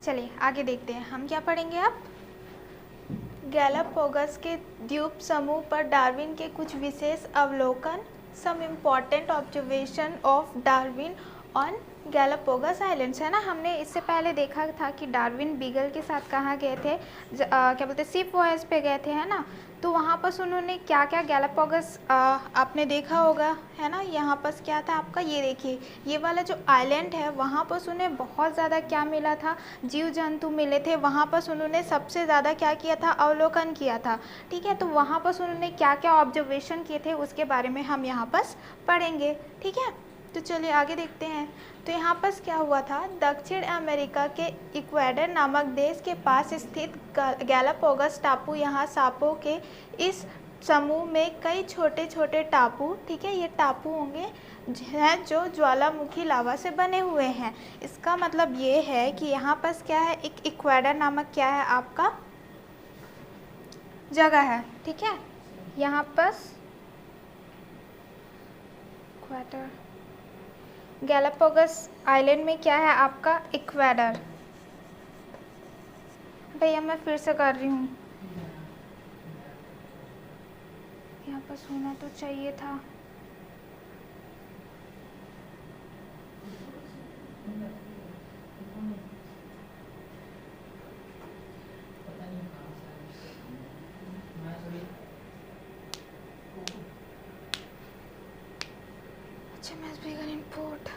चलिए आगे देखते हैं हम क्या पढ़ेंगे अब। गैलापागोस के द्वीप समूह पर डार्विन के कुछ विशेष अवलोकन, some important observation of Darwin on Galapagos islands, है ना। हमने इससे पहले देखा था कि डार्विन बीगल के साथ कहाँ गए थे, क्या बोलते शिप वॉयज पे गए थे, है ना। तो वहाँ पर उन्होंने क्या क्या गैलापागोस आपने देखा होगा, है ना। यहाँ पर क्या था आपका, ये देखिए ये वाला जो आइलैंड है वहाँ पर उन्हें बहुत ज़्यादा क्या मिला था, जीव जंतु मिले थे। वहाँ पर उन्होंने सबसे ज़्यादा क्या किया था, अवलोकन किया था। ठीक है, तो वहाँ पर उन्होंने क्या क्या ऑब्जर्वेशन किए थे उसके बारे में हम यहाँ पर पढ़ेंगे। ठीक है, तो चलिए आगे देखते हैं। तो यहाँ पर क्या हुआ था, दक्षिण अमेरिका के इक्वेडर नामक देश के पास स्थित गैलापागोस टापू, यहाँ सांपों के इस समूह में कई छोटे छोटे टापू, ठीक है, ये टापू होंगे हैं जो ज्वालामुखी लावा से बने हुए हैं। इसका मतलब ये है कि यहाँ पर क्या है, एक इक्वेडर नामक क्या है आपका जगह है। ठीक है, यहाँ पर इक्वेडर, गैलापागोस आइलैंड में क्या है आपका, इक्वेडर। भैया मैं फिर से कर रही हूँ, यहाँ पर होना तो चाहिए था। अच्छा मैं स्पीकर इनपुट,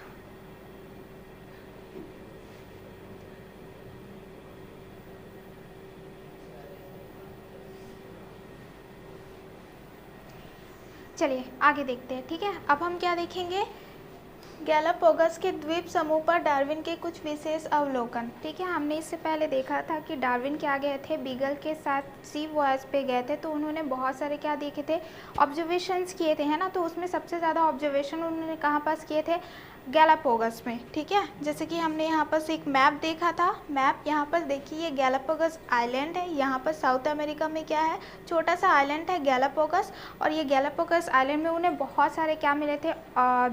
चलिए आगे देखते हैं। ठीक है, अब हम क्या देखेंगे, गैलापागोस के द्वीप समूह पर डार्विन के कुछ विशेष अवलोकन। ठीक है, हमने इससे पहले देखा था कि डार्विन क्या गए थे, बीगल के साथ सी वॉयज पे गए थे, तो उन्होंने बहुत सारे क्या देखे थे, ऑब्जर्वेशंस किए थे, है ना। तो उसमें सबसे ज़्यादा ऑब्जर्वेशन उन्होंने कहाँ पास किए थे, गैलापागोस में। ठीक है, जैसे कि हमने यहाँ पर एक मैप देखा था, मैप यहाँ पर देखिए ये गैलापागोस आइलैंड है, यहाँ पर साउथ अमेरिका में क्या है, छोटा सा आइलैंड है गैलापागोस। और ये गैलापागोस आइलैंड में उन्हें बहुत सारे क्या मिले थे,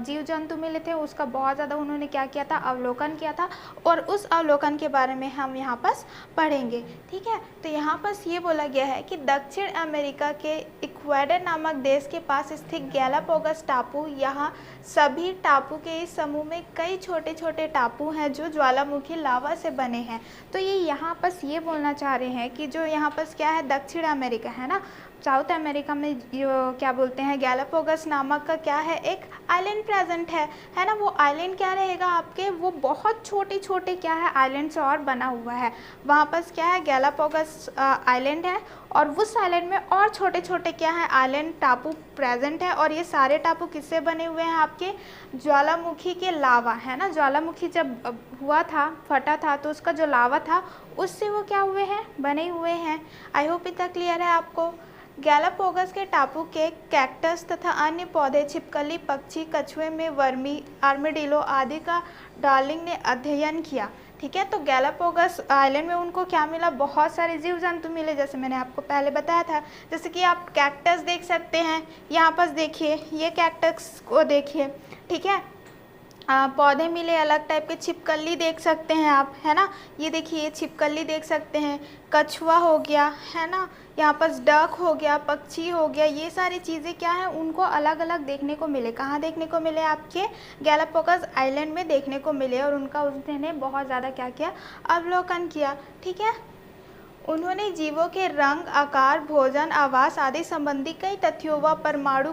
जीव जंतु मिले थे, उसका बहुत ज़्यादा उन्होंने क्या किया था, अवलोकन किया था। और उस अवलोकन के बारे में हम यहाँ पर पढ़ेंगे। ठीक है, तो यहाँ पर ये बोला गया है कि दक्षिण अमेरिका के इक्वेडर नामक देश के पास स्थित गैलापागोस टापू, यहाँ सभी टापू के इस समूह में कई छोटे छोटे टापू हैं जो ज्वालामुखी लावा से बने हैं। तो ये यहाँ पर ये बोलना चाह रहे हैं कि जो यहाँ पर क्या है, दक्षिण अमेरिका है ना, साउथ अमेरिका में क्या बोलते हैं, गैलापागोस नामक का क्या है, एक आइलैंड प्रेजेंट है ना। वो आइलैंड क्या रहेगा आपके, वो बहुत छोटे छोटे क्या है आइलैंड से और बना हुआ है। वहाँ पर क्या है, गैलापागोस आइलैंड है और उस आइलैंड में और छोटे छोटे क्या है आइलैंड टापू प्रेजेंट है। और ये सारे टापू किससे बने हुए हैं आपके, ज्वालामुखी के लावा, है ना। ज्वालामुखी जब हुआ था, फटा था, तो उसका जो लावा था उससे वो क्या हुए हैं, बने हुए हैं। आई होप इतना क्लियर है आपको। गैलापागोस के टापू के कैक्टस तथा अन्य पौधे, छिपकली, पक्षी, कछुए में वर्मी, आर्मेडिलो आदि का डार्लिंग ने अध्ययन किया। ठीक है, तो गैलापागोस आइलैंड में उनको क्या मिला, बहुत सारे जीव जंतु मिले, जैसे मैंने आपको पहले बताया था। जैसे कि आप कैक्टस देख सकते हैं, यहाँ पर देखिए ये कैक्टस को देखिए। ठीक है, पौधे मिले अलग टाइप के, छिपकली देख सकते हैं आप, है ना। ये देखिए ये छिपकली देख सकते हैं, कछुआ हो गया, है ना, यहाँ पर डक हो गया, पक्षी हो गया, ये सारी चीज़ें क्या है उनको अलग अलग देखने को मिले। कहाँ देखने को मिले, आपके गैलापागोस आइलैंड में देखने को मिले। और उनका उन्होंने बहुत ज़्यादा क्या किया, अवलोकन किया। ठीक है, उन्होंने जीवों के रंग, आकार, भोजन, आवास आदि संबंधी कई तथ्यों व परमाणु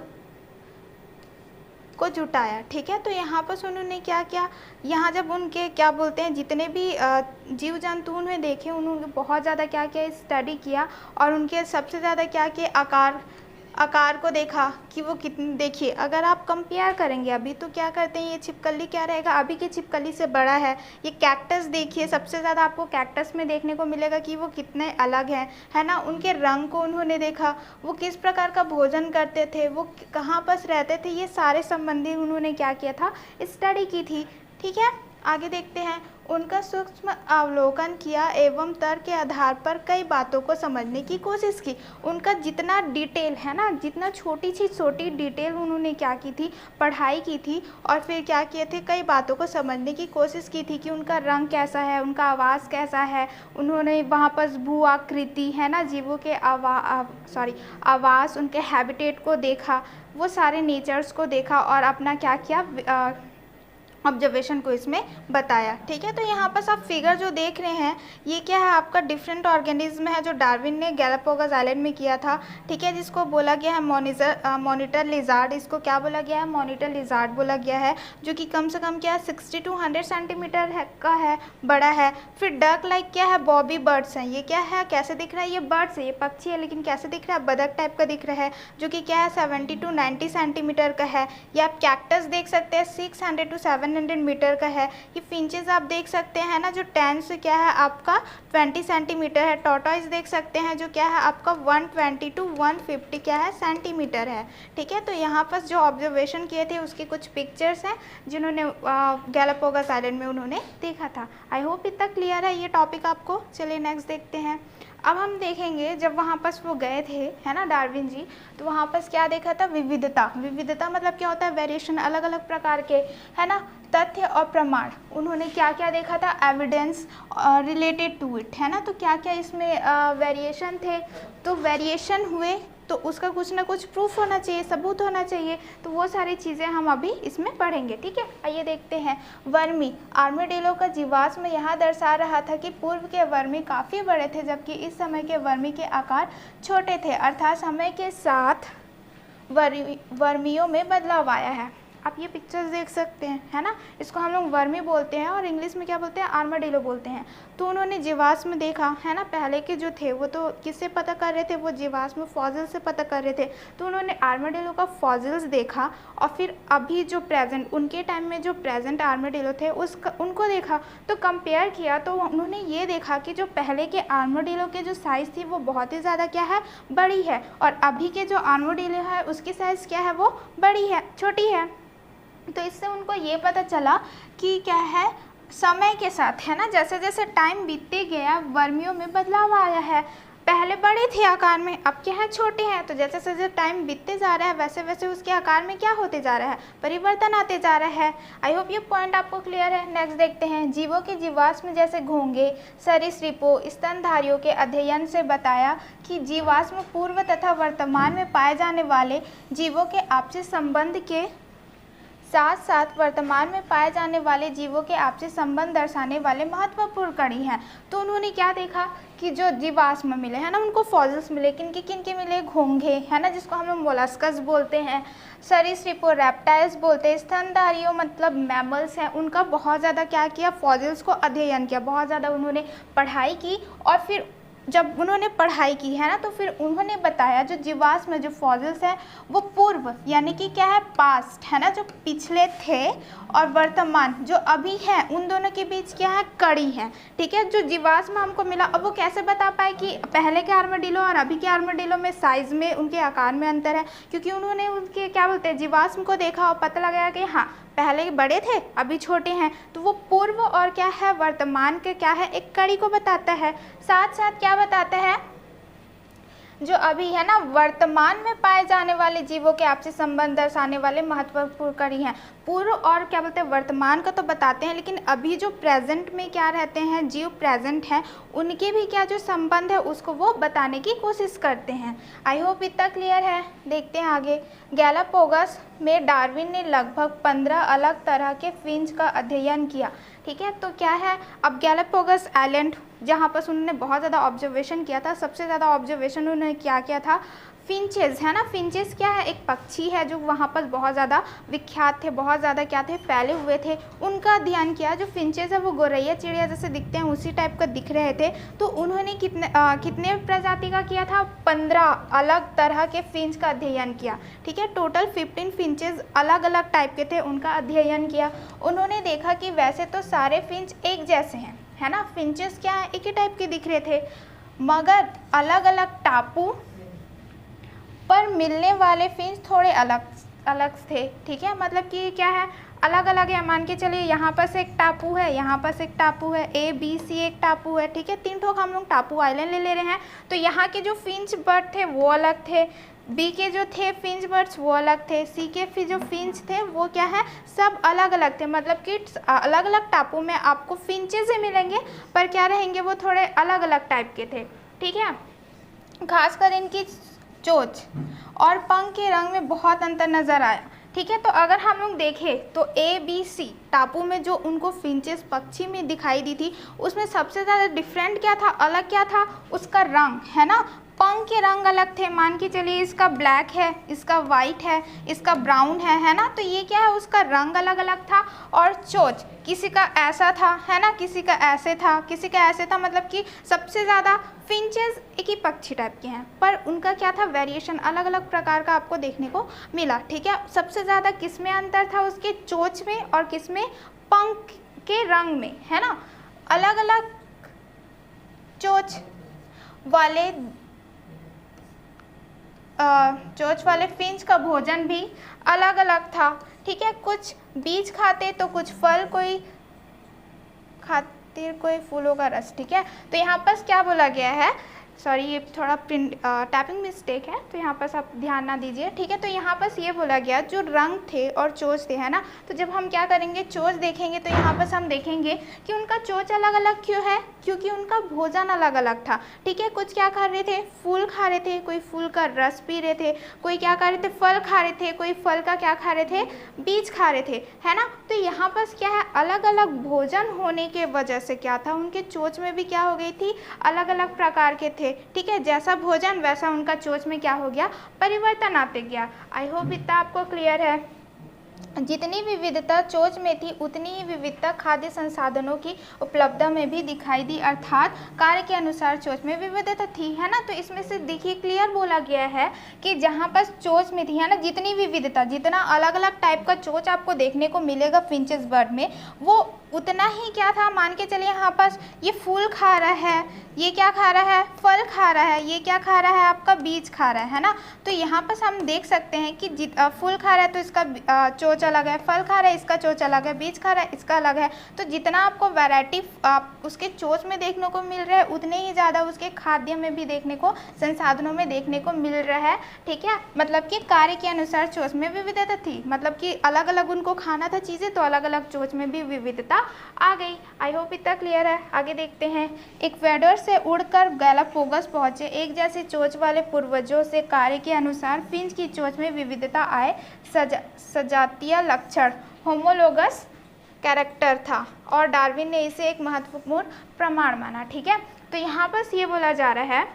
को जुटाया। ठीक है, तो यहाँ पर उन्होंने क्या किया, यहाँ जब उनके क्या बोलते हैं जितने भी जीव जंतु उन्हें देखे, उन्होंने बहुत ज़्यादा क्या किया, स्टडी किया। और उनके सबसे ज़्यादा क्या किया, आकार को देखा कि वो कितने, देखिए अगर आप कंपेयर करेंगे अभी तो क्या करते हैं, ये छिपकली क्या रहेगा, अभी की छिपकली से बड़ा है। ये कैक्टस देखिए, सबसे ज़्यादा आपको कैक्टस में देखने को मिलेगा कि वो कितने अलग हैं, है ना। उनके रंग को उन्होंने देखा, वो किस प्रकार का भोजन करते थे, वो कहाँ पर रहते थे, ये सारे संबंधी उन्होंने क्या किया था, स्टडी की थी। ठीक है, आगे देखते हैं। उनका सूक्ष्म अवलोकन किया एवं तर्क के आधार पर कई बातों को समझने की कोशिश की। उनका जितना डिटेल है ना, जितना छोटी सी छोटी डिटेल उन्होंने क्या की थी, पढ़ाई की थी, और फिर क्या किए थे, कई बातों को समझने की कोशिश की थी कि उनका रंग कैसा है, उनका आवाज़ कैसा है। उन्होंने वहाँ पर भू आकृति है ना, जीवों के आवास, उनके हैबिटेट को देखा, वो सारे नेचर्स को देखा और अपना क्या किया, ऑब्जर्वेशन को इसमें बताया। ठीक है, तो यहाँ पर आप फिगर जो देख रहे हैं ये क्या है, आपका डिफरेंट ऑर्गेनिज्म है जो डार्विन ने गैलापागोस आइलैंड में किया था। ठीक है, जिसको बोला गया है मॉनिटर लिजार्ड। इसको क्या बोला गया है, मॉनिटर लिजार्ड बोला गया है, जो कि कम से कम क्या है 60 to 100 सेंटीमीटर का है, बड़ा है। फिर डक लाइक क्या है, बॉबी बर्ड्स हैं। ये क्या है, कैसे दिख रहा है, ये बर्ड्स है, ये पक्षी है, लेकिन कैसे दिख रहा है, बदक टाइप का दिख रहा है, जो कि क्या है 70 to 90 सेंटीमीटर का है। ये आप कैक्टस देख सकते हैं 600 to 700 मीटर का है। ये फिंचेस आप देख सकते हैं ना, जो 10 से क्या है आपका 20 सेंटीमीटर है। टॉर्टॉइस देख सकते हैं जो क्या है आपका 120 to 150 क्या है सेंटीमीटर है। ठीक है, तो यहाँ पर जो ऑब्जर्वेशन किए थे उसकी कुछ पिक्चर्स हैं जिन्होंने गैलापागोस आइलैंड में उन्होंने देखा था। आई होप इतना क्लियर है ये टॉपिक आपको। चलिए नेक्स्ट देखते हैं। अब हम देखेंगे जब वहाँ पर वो गए थे है ना डार्विन जी, तो वहाँ पर क्या देखा था, विविधता। विविधता मतलब क्या होता है, वेरिएशन, अलग अलग प्रकार के है ना तथ्य और प्रमाण। उन्होंने क्या क्या देखा था, एविडेंस रिलेटेड टू इट, है ना। तो क्या क्या इसमें वेरिएशन थे, तो वेरिएशन हुए तो उसका कुछ ना कुछ प्रूफ होना चाहिए, सबूत होना चाहिए। तो वो सारी चीज़ें हम अभी इसमें पढ़ेंगे। ठीक है, आइए देखते हैं। वर्मी, आर्मेडिलो का जीवाश्म यहाँ दर्शा रहा था कि पूर्व के वर्मी काफ़ी बड़े थे जबकि इस समय के वर्मी के आकार छोटे थे, अर्थात समय के साथ वर्मियों में बदलाव आया है। आप ये पिक्चर्स देख सकते हैं है ना, इसको हम लोग वर्मी बोलते हैं और इंग्लिश में क्या बोलते हैं, आर्माडिलो बोलते हैं। तो उन्होंने जीवाश्म देखा है ना, पहले के जो थे वो तो किससे पता कर रहे थे, वो जीवाश्म फॉसिल से पता कर रहे थे। तो उन्होंने आर्माडिलो का फॉसिल्स देखा और फिर अभी जो प्रेजेंट, उनके टाइम में जो प्रेजेंट आर्माडिलो थे उनको देखा, तो कंपेयर किया। तो उन्होंने ये देखा कि जो पहले के आर्माडिलो के जो साइज़ थी वो बहुत ही ज़्यादा क्या है, बड़ी है, और अभी के जो आर्माडिलो है उसकी साइज़ क्या है, वो बड़ी है, छोटी है। तो इससे उनको ये पता चला कि क्या है, समय के साथ है ना, जैसे जैसे टाइम बीतते गया वर्मियों में बदलाव आया है। पहले बड़े थे आकार में, अब क्या है, छोटे हैं। तो जैसे जैसे टाइम बीतते जा रहा है वैसे वैसे उसके आकार में क्या होते जा रहा है, परिवर्तन आते जा रहा है। आई होप ये पॉइंट आपको क्लियर है। नेक्स्ट देखते हैं। जीवों के जीवाश्म जैसे घोंघे, सरीसृपों, स्तनधारियों के अध्ययन से बताया कि जीवाश्म पूर्व तथा वर्तमान में पाए जाने वाले जीवों के आपसी संबंध के साथ साथ वर्तमान में पाए जाने वाले जीवों के आपसी संबंध दर्शाने वाले महत्वपूर्ण कड़ी हैं। तो उन्होंने क्या देखा कि जो जीवाश्म मिले है ना, उनको फॉसिल्स मिले, किन के मिले, घोंघे है ना, जिसको हम लोग मोलस्कस बोलते हैं, सरीसृपों रेप्टाइल्स बोलते हैं, स्तनधारियों मतलब मैमल्स हैं, उनका बहुत ज़्यादा क्या किया, फॉसिल्स को अध्ययन किया, बहुत ज़्यादा उन्होंने पढ़ाई की। और फिर जब उन्होंने पढ़ाई की है ना, तो फिर उन्होंने बताया जो जीवाश्म जो फॉसिल्स हैं वो पूर्व यानी कि क्या है, पास्ट है ना, जो पिछले थे, और वर्तमान जो अभी है, उन दोनों के बीच क्या है, कड़ी है। ठीक है, जो जीवाश्म हमको मिला, अब वो कैसे बता पाए कि पहले के आर्माडिलो और अभी के आर्माडिलो में साइज़ में, उनके आकार में अंतर है, क्योंकि उन्होंने उनके क्या बोलते हैं, जीवाश्म को देखा और पता लगाया कि हाँ पहले बड़े थे अभी छोटे हैं। तो वो पूर्व और क्या है, वर्तमान के क्या है, एक कड़ी को बताता है। साथ साथ क्या बताता है, जो अभी है ना वर्तमान में पाए जाने वाले जीवों के आपसी संबंध दर्शाने वाले महत्वपूर्ण कड़ी हैं। पूर्व और क्या बोलते हैं, वर्तमान का तो बताते हैं, लेकिन अभी जो प्रेजेंट में क्या रहते हैं, जीव प्रेजेंट हैं, उनके भी क्या जो संबंध है उसको वो बताने की कोशिश करते हैं। आई होप इतना क्लियर है। देखते हैं आगे। गैलापागोस में डार्विन ने लगभग 15 अलग तरह के फिंच का अध्ययन किया। ठीक है, तो क्या है, अब गैलापागोस आइलैंड जहाँ पर उन्होंने बहुत ज़्यादा ऑब्जर्वेशन किया था, सबसे ज़्यादा ऑब्जर्वेशन उन्होंने क्या किया था, फिंचेस है ना। फिंचेस क्या है, एक पक्षी है जो वहाँ पर बहुत ज़्यादा विख्यात थे, बहुत ज़्यादा क्या थे, फैले हुए थे, उनका अध्ययन किया। जो फिंचेस है वो गौरैया चिड़िया जैसे दिखते हैं उसी टाइप का दिख रहे थे। तो उन्होंने कितने प्रजाति का किया था, 15 अलग तरह के फिंच का अध्ययन किया। ठीक है, टोटल 15 फिंचेस अलग अलग टाइप के थे, उनका अध्ययन किया। उन्होंने देखा कि वैसे तो सारे फिंच एक जैसे हैं है ना, फिंचेस क्या है, एक ही टाइप के दिख रहे थे, मगर अलग अलग टापू पर मिलने वाले फिंच थोड़े अलग अलग थे, ठीक है, मतलब कि क्या है, अलग अलग है। मान के चलिए यहाँ पर से एक टापू है, यहाँ पर से एक टापू है, ए बी सी एक टापू है, ठीक है, 3 ठोक हम लोग टापू आइलैंड ले रहे हैं। तो यहाँ के जो फिंच बर्ड थे वो अलग थे, बी के जो थे फिंच बर्ड्स वो अलग थे, सी के फिर जो फिंच थे वो क्या है, सब अलग अलग थे। मतलब कि अलग अलग टापू में आपको फिंचेस ही मिलेंगे, पर क्या रहेंगे, वो थोड़े अलग अलग टाइप के थे, ठीक है। खासकर इनकी चोंच और पंख के रंग में बहुत अंतर नज़र आया, ठीक है। तो अगर हम लोग देखें तो ए बी सी टापू में जो उनको फिंचेस पक्षी में दिखाई दी थी, उसमें सबसे ज़्यादा डिफरेंट क्या था, अलग क्या था, उसका रंग, है ना। पंख के रंग अलग थे, मान के चलिए इसका ब्लैक है, इसका वाइट है, इसका ब्राउन है ना। तो ये क्या है, उसका रंग अलग अलग था। और चोंच किसी का ऐसा था, है ना, किसी का ऐसे था, किसी का ऐसे था। मतलब कि सबसे ज़्यादा फिंचेस एक ही पक्षी टाइप के हैं, पर उनका क्या था, वेरिएशन अलग अलग प्रकार का आपको देखने को मिला, ठीक है। सबसे ज़्यादा किस में अंतर था, उसके चोंच में और किस में, पंख के रंग में, है ना। अलग अलग चोंच वाले फिंच का भोजन भी अलग अलग था, ठीक है। कुछ बीज खाते तो कुछ फल, कोई खातिर कोई फूलों का रस, ठीक है। तो यहाँ पर क्या बोला गया है, सॉरी ये थोड़ा प्रिंट टाइपिंग मिस्टेक है, तो यहाँ पर आप ध्यान ना दीजिए, ठीक है। तो यहाँ पर ये बोला गया जो रंग थे और चोंच थे, है ना। तो जब हम क्या करेंगे, चोंच देखेंगे, तो यहाँ पर हम देखेंगे कि उनका चोंच अलग अलग क्यों है, क्योंकि उनका भोजन अलग अलग था, ठीक है। कुछ क्या खा रहे थे, फूल खा रहे थे, कोई फूल का रस पी रहे थे, कोई क्या खा रहे थे, फल खा रहे थे, कोई फल का क्या खा रहे थे, बीज खा रहे थे, है ना। तो यहाँ पर क्या है, अलग अलग भोजन होने के वजह से क्या था, उनके चोंच में भी क्या हो गई थी, अलग अलग प्रकार के थे, ठीक है। जैसा भोजन वैसा उनका चोंच में क्या हो गया, परिवर्तन आते गया। आई होप इतना आपको क्लियर है। जितनी विविधता चोंच में थी, उतनी ही विविधता खाद्य संसाधनों की उपलब्धता में भी दिखाई दी, अर्थात कार्य के अनुसार चोंच में विविधता थी, है ना। तो इसमें से देखिए क्लियर बोला गया है कि जहाँ पर चोंच में थी, है ना, जितनी विविधता, जितना अलग अलग टाइप का चोंच आपको देखने को मिलेगा फिंचेस बर्ड में, वो उतना ही क्या था, मान के चलिए यहाँ पास ये फूल खा रहा है, ये क्या खा रहा है, फल खा रहा है, ये क्या खा रहा है, आपका बीज खा रहा है ना। तो यहाँ पर हम देख सकते हैं कि फूल खा रहा है तो इसका चोंच अलग है, फल खा रहा है इसका चोंच अलग है, बीज खा रहा है इसका अलग है। तो जितना आपको वैरायटी उसके चोंच में देखने को मिल रहा है, उतने ही ज़्यादा उसके खाद्य में भी देखने को, संसाधनों में देखने को मिल रहा है, ठीक है। मतलब कि कार्य के अनुसार चोंच में विविधता थी, मतलब कि अलग अलग उनको खाना था चीज़ें, तो अलग अलग चोंच में भी विविधता आ गई। आई होप इतना क्लियर है। आगे देखते हैं। इक्वेडर से उड़कर गैलापागोस पहुंचे एक जैसे चोंच वाले पूर्वजों से कार्य के अनुसार फिंच की चोंच में विविधता आए, सजातीय लक्षण, होमोलोगस कैरेक्टर था, और डार्विन ने इसे एक महत्वपूर्ण प्रमाण माना, ठीक है। तो यहाँ पर ये बोला जा रहा है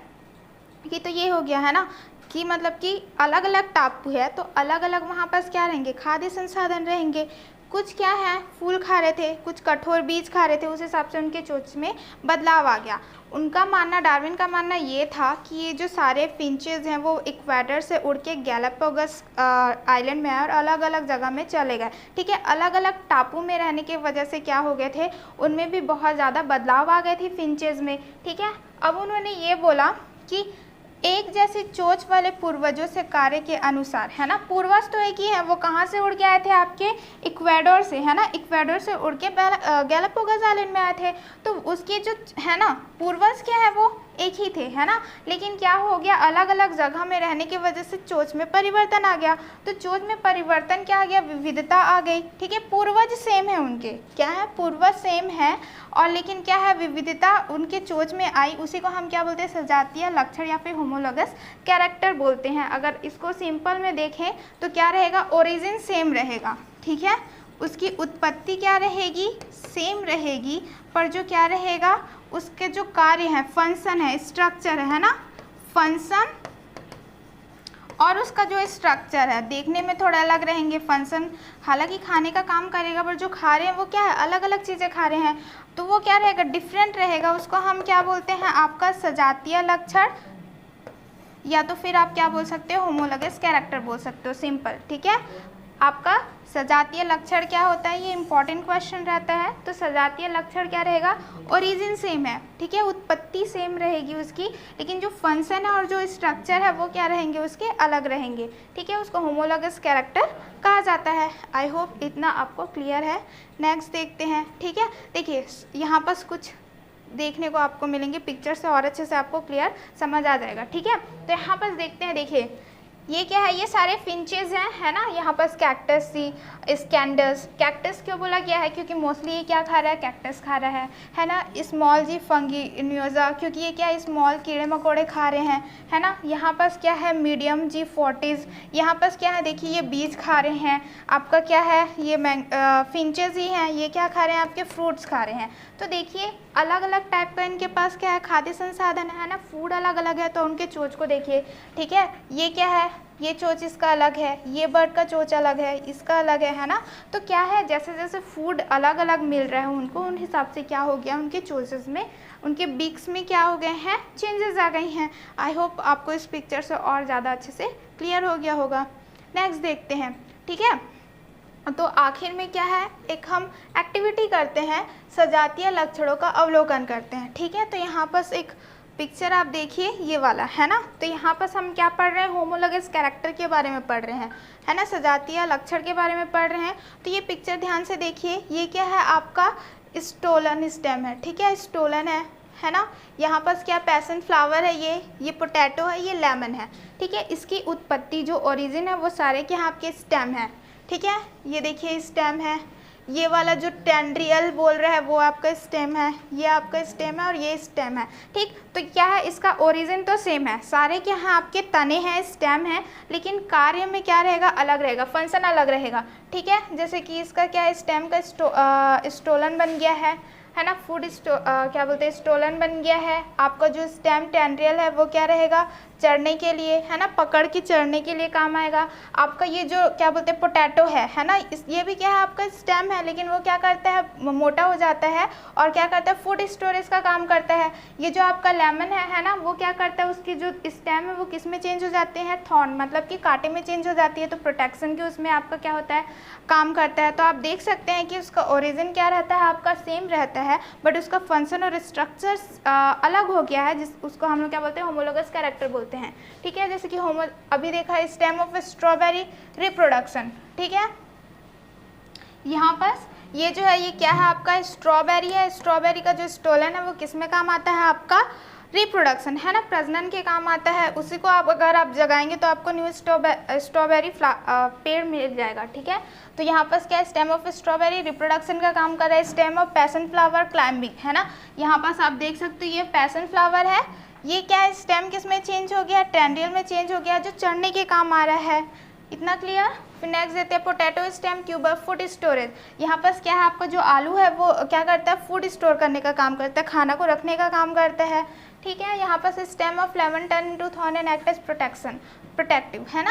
कि तो ये हो गया है ना, कि मतलब कि अलग अलग टापू है तो अलग अलग वहाँ पर क्या रहेंगे, खाद्य संसाधन रहेंगे। कुछ क्या है, फूल खा रहे थे, कुछ कठोर बीज खा रहे थे, उस हिसाब से उनके चोंच में बदलाव आ गया। उनका मानना, डार्विन का मानना ये था कि ये जो सारे फिंचेस हैं वो इक्वेडर से उड़ के गैलापागोस आइलैंड में आए और अलग अलग जगह में चले गए, ठीक है। अलग अलग टापू में रहने की वजह से क्या हो गए थे, उनमें भी बहुत ज़्यादा बदलाव आ गए थे फिंचेस में, ठीक है। अब उन्होंने ये बोला कि एक जैसे चोंच वाले पूर्वजों से कार्य के अनुसार, है ना, पूर्वज तो एक ही है, वो कहाँ से उड़ के आए थे, आपके इक्वेडर से, है ना, इक्वेडर से उड़ के गैलापागोस आइलैंड में आए थे। तो उसके जो है ना पूर्वज क्या है, वो एक ही थे, है ना। लेकिन क्या हो गया, अलग अलग जगह में रहने की वजह से चोंच में परिवर्तन आ गया। तो चोंच में परिवर्तन क्या आ गया, विविधता आ गई, ठीक है। पूर्वज सेम है उनके, क्या है, पूर्वज सेम है, और लेकिन क्या है, विविधता उनके चोंच में आई, उसी को हम क्या बोलते हैं, सजातीय लक्षण या फिर होमोलोगस कैरेक्टर बोलते हैं। अगर इसको सिंपल में देखें तो क्या रहेगा, ओरिजिन सेम रहेगा, ठीक है, उसकी उत्पत्ति क्या रहेगी, सेम रहेगी, पर जो क्या रहेगा, उसके जो कार्य है, फंक्शन है, स्ट्रक्चर है ना, फंक्शन और उसका जो स्ट्रक्चर है देखने में थोड़ा अलग रहेंगे। फंक्शन हालांकि खाने का काम करेगा, पर जो खा रहे हैं वो क्या है, अलग अलग चीज़ें खा रहे हैं, तो वो क्या रहेगा, डिफरेंट रहेगा। उसको हम क्या बोलते हैं, आपका सजातीय लक्षण, या तो फिर आप क्या बोल सकते हो, होमोलोगस कैरेक्टर बोल सकते हो, सिंपल, ठीक है। आपका सजातीय लक्षण क्या होता है, ये इंपॉर्टेंट क्वेश्चन रहता है। तो सजातीय लक्षण क्या रहेगा, ओरिजिन सेम है, ठीक है, उत्पत्ति सेम रहेगी उसकी, लेकिन जो फंक्शन है और जो स्ट्रक्चर है वो क्या रहेंगे, उसके अलग रहेंगे, ठीक है, उसको होमोलॉगस कैरेक्टर कहा जाता है। आई होप इतना आपको क्लियर है। नेक्स्ट देखते हैं, ठीक है। देखिए यहाँ पर कुछ देखने को आपको मिलेंगे पिक्चर से, और अच्छे से आपको क्लियर समझ आ जाएगा, ठीक है। तो यहाँ पर देखते हैं, देखिए ये क्या है, ये सारे फिंचेस हैं, है ना। यहाँ पर कैक्टस सी, स्कैंडस, कैक्टस क्यों बोला गया है, क्योंकि मोस्टली ये क्या खा रहा है, कैक्टस खा रहा है ना। स्मॉल जी फंगी न्यूजा, क्योंकि ये क्या है, स्मॉल कीड़े मकोड़े खा रहे हैं, है ना। यहाँ पर क्या है, मीडियम जी फोर्टिस, यहाँ पर क्या है, देखिए ये बीज खा रहे हैं। आपका क्या है, ये फिंचेस ही हैं, ये क्या खा रहे हैं, आपके फ्रूट्स खा रहे हैं। तो देखिए अलग अलग टाइप का इनके पास क्या है, खाद्य संसाधन है ना, फूड अलग अलग है। तो उनके चोंच को देखिए, ठीक है, ये क्या है, ये चोंच इसका अलग है, ये बर्ड का चोंच अलग है, इसका अलग है ना। तो क्या है, जैसे जैसे फूड अलग अलग मिल रहा है उनको, उन हिसाब से क्या हो गया, उनके चोंचेस में, उनके बीक्स में क्या हो गए हैं, चेंजेस आ गई हैं। आई होप आपको इस पिक्चर से और ज़्यादा अच्छे से क्लियर हो गया होगा। नेक्स्ट देखते हैं, ठीक है। तो आखिर में क्या है, एक हम एक्टिविटी करते हैं, सजातीय लक्षणों का अवलोकन करते हैं, ठीक है। तो यहाँ पर एक पिक्चर आप देखिए, ये वाला है ना। तो यहाँ पर हम क्या पढ़ रहे हैं, होमोलॉगस कैरेक्टर के बारे में पढ़ रहे हैं, है ना, सजातीय लक्षण के बारे में पढ़ रहे हैं। तो ये पिक्चर ध्यान से देखिए, ये क्या है, आपका स्टोलन स्टेम है, ठीक है, स्टोलन है ना। यहाँ पर क्या पैसन फ्लावर है, ये पोटैटो है, ये लेमन है, ठीक है। इसकी उत्पत्ति जो ओरिजिन है वो सारे के यहाँ आपके स्टेम है, ठीक है। ये देखिए स्टेम है, ये वाला जो टेंड्रियल बोल रहा है वो आपका स्टेम है, ये आपका स्टेम है और ये स्टेम है, ठीक। तो क्या है, इसका ओरिजिन तो सेम है, सारे के यहाँ आपके तने हैं, स्टेम है, लेकिन कार्य में क्या रहेगा, अलग रहेगा, फंक्शन अलग रहेगा, ठीक है। जैसे कि इसका क्या है, स्टेम का स्टोलन बन गया है ना, फूड क्या बोलते हैं, स्टोलन बन गया है। आपका जो स्टेम टेंड्रियल है वो क्या रहेगा, चढ़ने के लिए, है ना, पकड़ के चढ़ने के लिए काम आएगा। आपका ये जो क्या बोलते हैं पोटैटो है ना, ये भी क्या है, आपका स्टेम है, लेकिन वो क्या करता है, मोटा हो जाता है और क्या करता है, फूड स्टोरेज का काम करता है। ये जो आपका लेमन है ना, वो क्या करता है, उसकी जो स्टेम है वो किस में चेंज हो जाते हैं, थॉर्न, मतलब कि कांटे में चेंज हो जाती है। तो प्रोटेक्शन की उसमें आपका क्या होता है, काम करता है। तो आप देख सकते हैं कि उसका ओरिजिन क्या रहता है, आपका सेम रहता है, बट उसका फंक्शन और स्ट्रक्चर अलग हो गया है, उसको हम लोग क्या बोलते हैं, होमोलॉगस कैरेक्टर बोलते हैं, ठीक है। जैसे कि अभी देखा स्टेम ऑफ स्ट्रॉबेरी रिप्रोडक्शन, ठीक है। यहाँ पर ये जो है, ये क्या है, आपका स्ट्रॉबेरी है, स्ट्रॉबेरी का जो स्टोलन है वो किस में काम आता है, आपका रिप्रोडक्शन, है ना, प्रजनन के काम आता है। उसी को आप अगर आप जगाएंगे तो आपको न्यू स्ट्रॉबेरी पेड़ मिल जाएगा, ठीक है। तो यहाँ पर क्या है, स्टेम ऑफ स्ट्रॉबेरी रिप्रोडक्शन का काम कर रहा है, stem of passion flower climbing, है ना। यहाँ पास आप देख सकते हो ये पैसन फ्लावर है, ये क्या है, स्टेम किस में चेंज हो गया, टेंड्रियल में चेंज हो गया, जो चढ़ने के काम आ रहा है। इतना क्लियर। फिर नेक्स्ट देते हैं potato stem tuber food storage. यहाँ पर क्या है, आपका जो आलू है वो क्या करता है, फूड स्टोर करने का काम करता है, खाना को रखने का काम करता है, ठीक है। यहाँ पर stem of lemon turn into thorn and act as protective, है ना,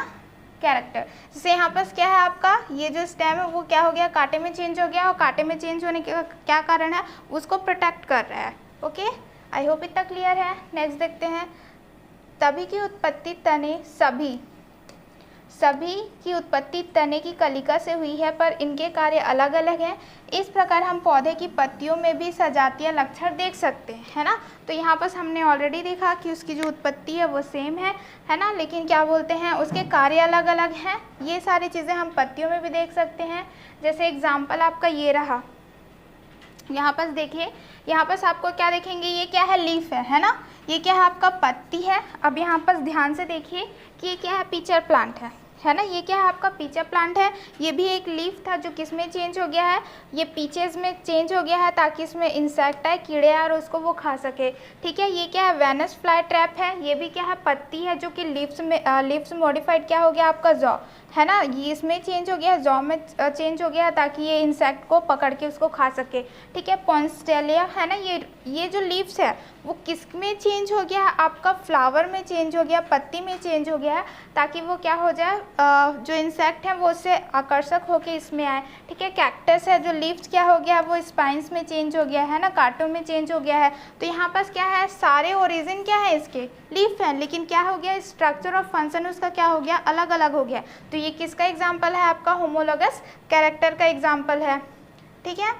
कैरेक्टर। जैसे यहाँ पर क्या है, आपका ये जो स्टेम है वो क्या हो गया, कांटे में चेंज हो गया, और कांटे में चेंज होने का क्या कारण है, उसको प्रोटेक्ट कर रहा है। ओके, आई होप इतना क्लियर है। नेक्स्ट देखते हैं, तभी की उत्पत्ति तने सभी की उत्पत्ति तने की कलिका से हुई है, पर इनके कार्य अलग अलग हैं। इस प्रकार हम पौधे की पत्तियों में भी सजातीय लक्षण देख सकते हैं, है ना। तो यहाँ पर हमने ऑलरेडी देखा कि उसकी जो उत्पत्ति है वो सेम है ना, लेकिन क्या बोलते हैं, उसके कार्य अलग अलग हैं। ये सारी चीज़ें हम पत्तियों में भी देख सकते हैं। जैसे एग्जाम्पल आपका ये रहा, यहाँ पर देखिए, यहाँ पर आपको क्या देखेंगे, ये क्या है, लीफ है ना, ये क्या है, आपका पत्ती है। अब यहाँ पर ध्यान से देखिए कि ये क्या है, पीचर प्लांट है ना, ये क्या है, आपका पीचर प्लांट है। ये भी एक लीफ था जो किस में चेंज हो गया है, ये पीचेस में चेंज हो गया है, ताकि इसमें इंसेक्ट है, कीड़े आए और उसको वो खा सके, ठीक है। ये क्या है, वेनस फ्लाई ट्रैप है। ये भी क्या है, पत्ती है, जो कि लीव्स मॉडिफाइड क्या हो गया, आपका जॉ, है ना, ये इसमें चेंज हो गया, जॉ में चेंज हो गया, ताकि ये इंसेक्ट को पकड़ के उसको खा सके, ठीक है। पॉन्स्टेलिया है ना, ये जो लीव्स है वो किस में चेंज हो गया है, आपका फ्लावर में चेंज हो गया, पत्ती में चेंज हो गया है, ताकि वो क्या हो जाए, जो इंसेक्ट हैं वो उससे आकर्षक होके इसमें आए, ठीक है। कैक्टस है, जो लीव्स क्या हो गया, वो स्पाइंस में चेंज हो गया है ना, कांटों में चेंज हो गया है। तो यहाँ पास क्या है, सारे ओरिजिन क्या है इसके, लीफ है, लेकिन क्या हो गया, स्ट्रक्चर और फंक्शन उसका क्या हो गया, अलग अलग हो गया। तो ये किसका एग्जाम्पल है, आपका होमोलॉगस कैरेक्टर का एग्जाम्पल है, ठीक है।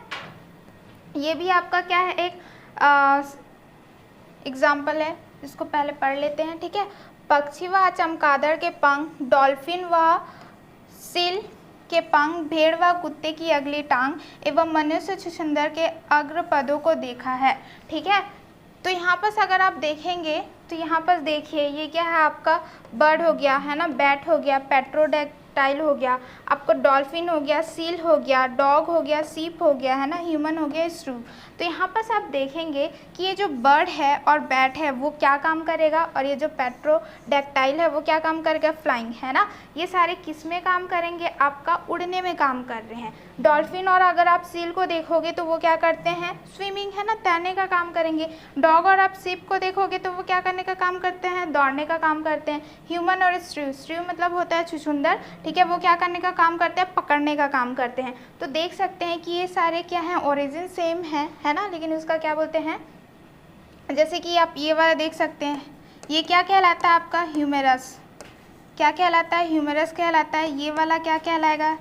ये भी आपका क्या है, एक एग्जाम्पल है, इसको पहले पढ़ लेते हैं, ठीक है। पक्षी व चमगादड़ के पंख, डॉल्फिन व सील के पंख, भेड़ व कुत्ते की अगली टांग एवं मनुष्य छुछुंदर के अग्र पदों को देखा है, ठीक है। तो यहाँ पर अगर आप देखेंगे तो यहाँ पर देखिए ये क्या है, आपका बर्ड हो गया है ना, बैट हो गया, पेट्रोडैक्टाइल हो गया, आपको डॉल्फिन हो गया, सील हो गया, डॉग हो गया, सीप हो गया है ना, ह्यूमन हो गया, श्रू। तो यहाँ पर आप देखेंगे कि ये जो बर्ड है और बैट है वो क्या काम करेगा, और ये जो पेट्रोडैक्टाइल है वो क्या काम करेगा, फ्लाइंग, है ना। ये सारे किस में काम करेंगे, आपका उड़ने में काम कर रहे हैं। डॉल्फिन और अगर आप सील को देखोगे तो वो क्या करते हैं, स्विमिंग, है ना, तैरने का काम करेंगे। डॉग और आप सीप को देखोगे तो वो क्या करने का काम करते हैं, दौड़ने का काम करते हैं। ह्यूमन और स्ट्रू मतलब होता है छुछुंदर, ठीक है, वो क्या करने का काम करते हैं, पकड़ने का काम करते हैं। तो देख सकते हैं कि ये सारे क्या हैं, ओरिजिन सेम है ना, लेकिन उसका क्या बोलते हैं, जैसे कि आप ये वाला देख सकते हैं, ये क्या कहलाता है आपका, ह्यूमेरस, क्या कहलाता है, ह्यूमेरस कहलाता है। ये वाला क्या कहलाएगा,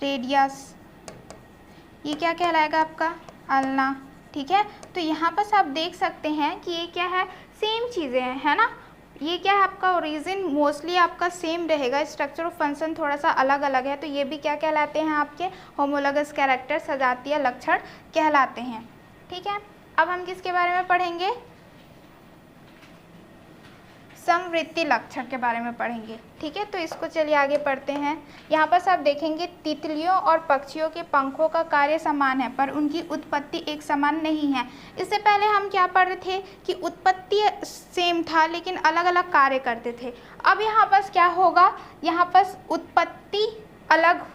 रेडियस, ये क्या कहलाएगा आपका, अल्ना, ठीक है। तो यहाँ पर आप देख सकते हैं कि ये क्या है, सेम चीज़ें हैं, है ना। ये क्या है, आपका ओरिजिन मोस्टली आपका सेम रहेगा, स्ट्रक्चर और फंक्शन थोड़ा सा अलग अलग है। तो ये भी क्या कहलाते हैं, आपके होमोलॉगस कैरेक्टर, सजातीय लक्षण कहलाते हैं, ठीक है। अब हम किसके बारे में पढ़ेंगे, समवृत्ति लक्षण के बारे में पढ़ेंगे, ठीक है। तो इसको चलिए आगे पढ़ते हैं। यहाँ पर आप देखेंगे तितलियों और पक्षियों के पंखों का कार्य समान है पर उनकी उत्पत्ति एक समान नहीं है। इससे पहले हम क्या पढ़ रहे थे कि उत्पत्ति सेम था लेकिन अलग अलग कार्य करते थे। अब यहाँ पर क्या होगा, यहाँ पर उत्पत्ति अलग,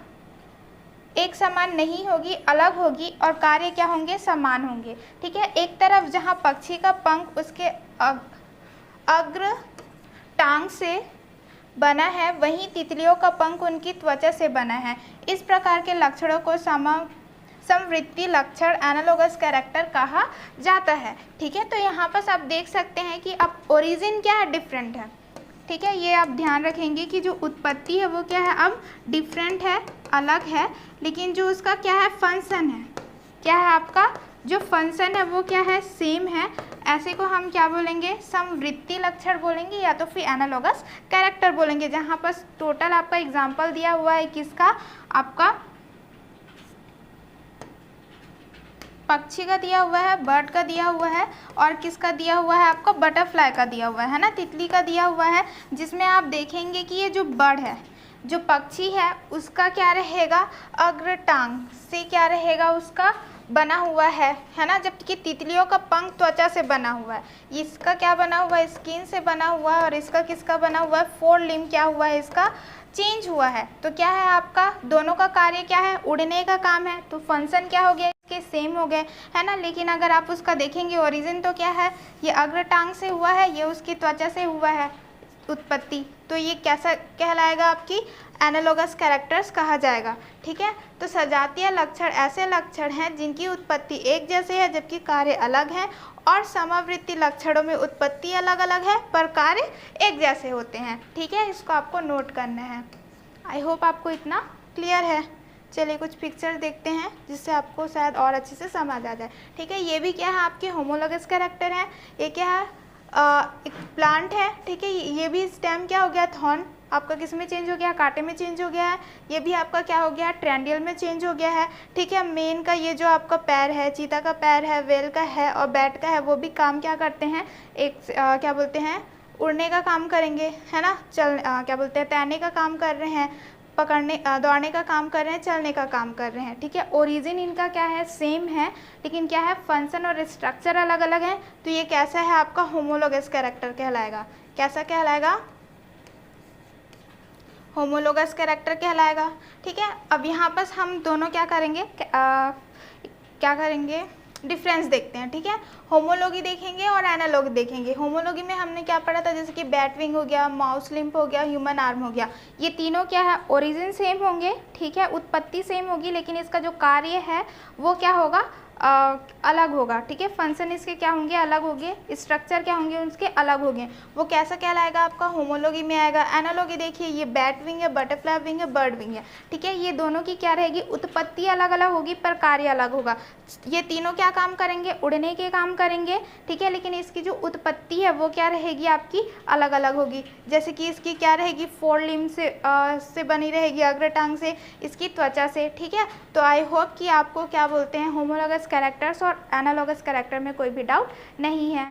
एक समान नहीं होगी, अलग होगी, और कार्य क्या होंगे, समान होंगे, ठीक है। एक तरफ जहाँ पक्षी का पंख उसके अग्र टांग से बना है, वहीं तितलियों का पंख उनकी त्वचा से बना है। इस प्रकार के लक्षणों को समवृत्ति लक्षण, एनालॉगस कैरेक्टर कहा जाता है, ठीक है। तो यहाँ पर आप देख सकते हैं कि अब ओरिजिन क्या है, डिफरेंट है, ठीक है। ये आप ध्यान रखेंगे कि जो उत्पत्ति है वो क्या है, अब डिफरेंट है, अलग है, लेकिन जो उसका क्या है, फंक्शन है, क्या है आपका जो फंक्शन है वो क्या है, सेम है। ऐसे को हम क्या बोलेंगे, समवृत्ति लक्षण बोलेंगे या तो फिर एनालॉगस कैरेक्टर बोलेंगे। जहाँ पर टोटल आपका एग्जाम्पल दिया हुआ है किसका, आपका पक्षी का दिया हुआ है, बर्ड का दिया हुआ है, और किसका दिया हुआ है, आपका बटरफ्लाई का दिया हुआ है ना, तितली का दिया हुआ है। जिसमें आप देखेंगे कि ये जो बर्ड है, जो पक्षी है, उसका क्या रहेगा, अग्र टांग से क्या रहेगा, उसका बना हुआ है ना, जबकि तितलियों का पंख त्वचा से बना हुआ है। इसका क्या बना हुआ है, स्किन से बना हुआ है, और इसका किसका बना हुआ है, फोर लिम्ब क्या हुआ है, इसका चेंज हुआ है। तो क्या है आपका, दोनों का कार्य क्या है, उड़ने का काम है, तो फंक्शन क्या हो गया, इसके सेम हो गए, है ना। लेकिन अगर आप उसका देखेंगे ओरिजिन तो क्या है, ये अग्र टांग से हुआ है, ये उसकी त्वचा से हुआ है उत्पत्ति। तो ये कैसा कहलाएगा, आपकी एनालॉगस कैरेक्टर्स कहा जाएगा, ठीक है। तो सजातीय लक्षण ऐसे लक्षण हैं जिनकी उत्पत्ति एक जैसे है जबकि कार्य अलग है, और समवृत्ति लक्षणों में उत्पत्ति अलग अलग है पर कार्य एक जैसे होते हैं, ठीक है। इसको आपको नोट करना है। आई होप आपको इतना क्लियर है। चलिए कुछ पिक्चर देखते हैं जिससे आपको शायद और अच्छे से समझ आ जाए, ठीक है। ये भी क्या है, आपके होमोलॉगस कैरेक्टर है। ये क्या है, एक प्लांट है, ठीक है। ये भी स्टेम क्या हो गया, थॉर्न, आपका किस में चेंज हो गया, कांटे में चेंज हो गया है। ये भी आपका क्या हो गया, ट्रेंडियल में चेंज हो गया है, ठीक है। मेन का ये जो आपका पैर है, चीता का पैर है, वेल का है और बैट का है, वो भी काम क्या करते हैं, एक क्या बोलते हैं, उड़ने का काम करेंगे, है ना। क्या बोलते हैं, तैरने का काम कर रहे हैं, पकड़ने दौड़ने का काम कर रहे हैं, चलने का काम कर रहे हैं, ठीक है। ओरिजिन इनका क्या है, सेम है, लेकिन क्या है, फंक्शन और स्ट्रक्चर अलग अलग है। तो ये कैसा है, आपका होमोलॉगस कैरेक्टर कहलाएगा। कैसा कहलाएगा, होमोलॉगस कैरेक्टर कहलाएगा, ठीक है। अब यहाँ पर हम दोनों क्या करेंगे, क्या करेंगे, डिफरेंस देखते हैं, ठीक है। होमोलॉगी देखेंगे और एनालॉगी देखेंगे। होमोलॉगी में हमने क्या पढ़ा था, जैसे कि बैट विंग हो गया, माउस लिम्प हो गया, ह्यूमन आर्म हो गया, ये तीनों क्या है, ओरिजिन सेम होंगे, ठीक है, उत्पत्ति सेम होगी, लेकिन इसका जो कार्य है वो क्या होगा, अलग होगा, ठीक है। फंक्शन इसके क्या होंगे, अलग होंगे, स्ट्रक्चर क्या होंगे उसके अलग होंगे। वो कैसा कहलाएगा आपका, होमोलॉगी में आएगा। एनालॉगी देखिए, ये बैट विंग है, बटरफ्लाई विंग है, बर्ड विंग है, ठीक है। ये दोनों की क्या रहेगी, उत्पत्ति अलग अलग होगी पर कार्य अलग होगा। ये तीनों क्या काम करेंगे, उड़ने के काम करेंगे, ठीक है, लेकिन इसकी जो उत्पत्ति है वो क्या रहेगी आपकी, अलग अलग होगी। जैसे कि इसकी क्या रहेगी, 4 लिम्ब से बनी रहेगी, अग्र टांग से, इसकी त्वचा से, ठीक है। तो आई होप कि आपको क्या बोलते हैं, होमोलॉगस कैरेक्टर्स और एनालॉगस कैरेक्टर में कोई भी डाउट नहीं है।